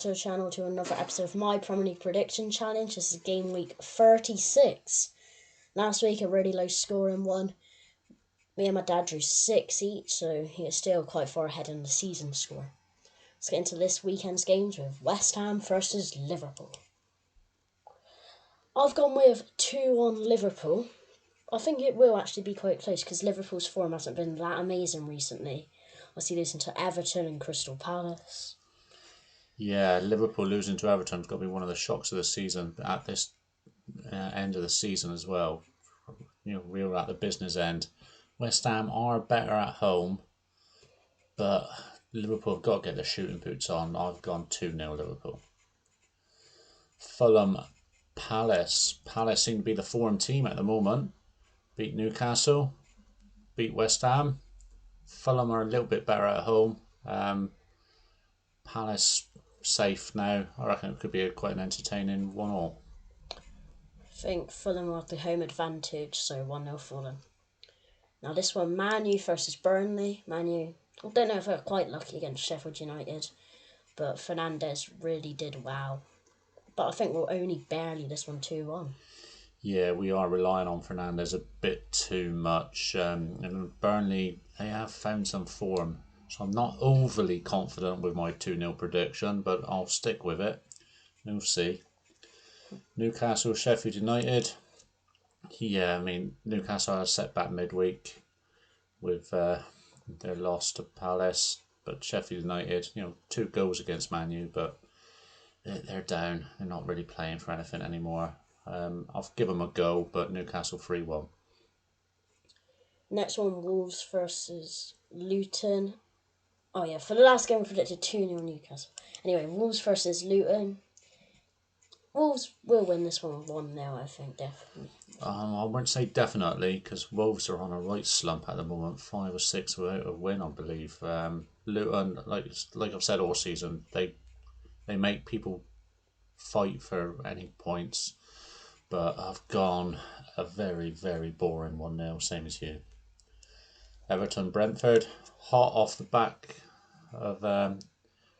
to the channel to another episode of my Premier League prediction challenge. This is game week 36. Last week a really low scoring one. Me and my dad drew 6 each, so he is still quite far ahead in the season score. Let's get into this weekend's games with West Ham versus Liverpool. I've gone with 2-1 Liverpool. I think it will actually be quite close because Liverpool's form hasn't been that amazing recently. I see losing to Everton and Crystal Palace. Yeah, Liverpool losing to Everton has got to be one of the shocks of the season at this end of the season as well. You know, we were at the business end. West Ham are better at home, but Liverpool have got to get their shooting boots on. I've gone 2-0 Liverpool. Fulham, Palace. Palace seem to be the form team at the moment. Beat Newcastle, beat West Ham. Fulham are a little bit better at home. Palace safe now. I reckon it could be quite an entertaining 1-1. I think Fulham will have the home advantage, so 1-0 Fulham. Now this one, Man U versus Burnley. Man U, I don't know if they're quite lucky against Sheffield United, but Fernandes really did wow. But I think we'll only barely this one 2-1. Yeah, we are relying on Fernandes a bit too much. And Burnley, they have found some form. So I'm not overly confident with my 2-0 prediction, but I'll stick with it. We'll see. Newcastle, Sheffield United. Yeah, I mean, Newcastle had a setback midweek with their loss to Palace. But Sheffield United, 2 goals against Man U, but they're down. They're not really playing for anything anymore. I'll give them a go, but Newcastle 3-1. Next one, Wolves versus Luton. Oh yeah, for the last game we predicted 2-0 Newcastle. Anyway, Wolves versus Luton. Wolves will win this one 1-0, I think, definitely. I won't say definitely, because Wolves are on a right slump at the moment, 5 or 6 without a win, I believe. Luton, like I've said all season, they make people fight for any points, but I've gone a very, very boring 1-0, same as you. Everton, Brentford, hot off the back of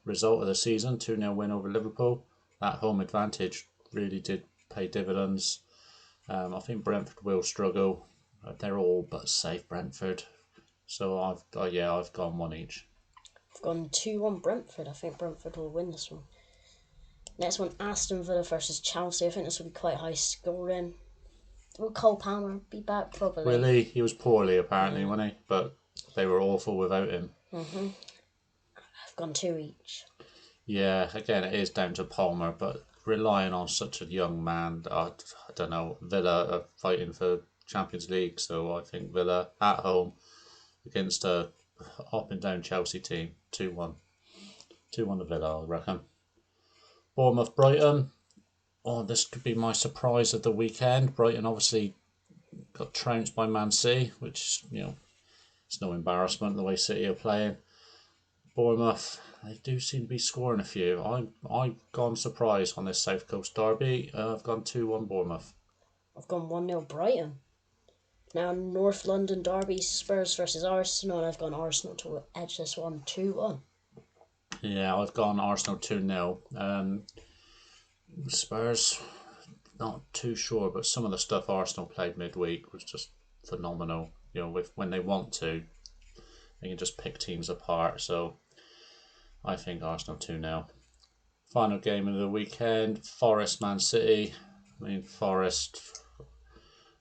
result of the season, 2-0 win over Liverpool. That home advantage really did pay dividends. I think Brentford will struggle. They're all but safe, Brentford. So I've gone 1 each. I've gone 2-1 Brentford. I think Brentford will win this one. Next one, Aston Villa versus Chelsea. I think this will be quite high scoring. Will Cole Palmer be back? Probably. Will he? He was poorly apparently, wasn't he? But they were awful without him. I've gone 2 each. Yeah, again, it is down to Palmer, but relying on such a young man, I don't know. Villa are fighting for Champions League, so I think Villa at home against a up and down Chelsea team, 2-1. 2-1 to Villa, I reckon. Bournemouth, Brighton. Oh, this could be my surprise of the weekend. Brighton obviously got trounced by Man City, which, it's no embarrassment the way City are playing. Bournemouth, they do seem to be scoring a few. I've gone surprise on this South Coast derby. I've gone 2-1 Bournemouth. I've gone 1-0 Brighton. Now North London derby, Spurs versus Arsenal. I've gone Arsenal to edge this one 2-1. Yeah, I've gone Arsenal 2-0. Spurs, not too sure, but some of the stuff Arsenal played midweek was just phenomenal. When they want to, they can just pick teams apart. So I think Arsenal 2-0. Final game of the weekend, Forest Man City. I mean, Forest,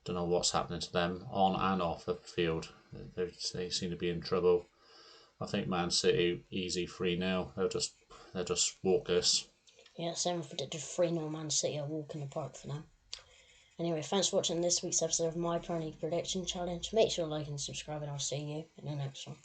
don't know what's happening to them on and off the field. They seem to be in trouble. I think Man City easy 3-0. They'll just walk this. Yeah, same predicted 3-0 Man City, a walk in the park for them. Anyway, thanks for watching this week's episode of my Premier League prediction challenge. Make sure to like and subscribe, and I'll see you in the next one.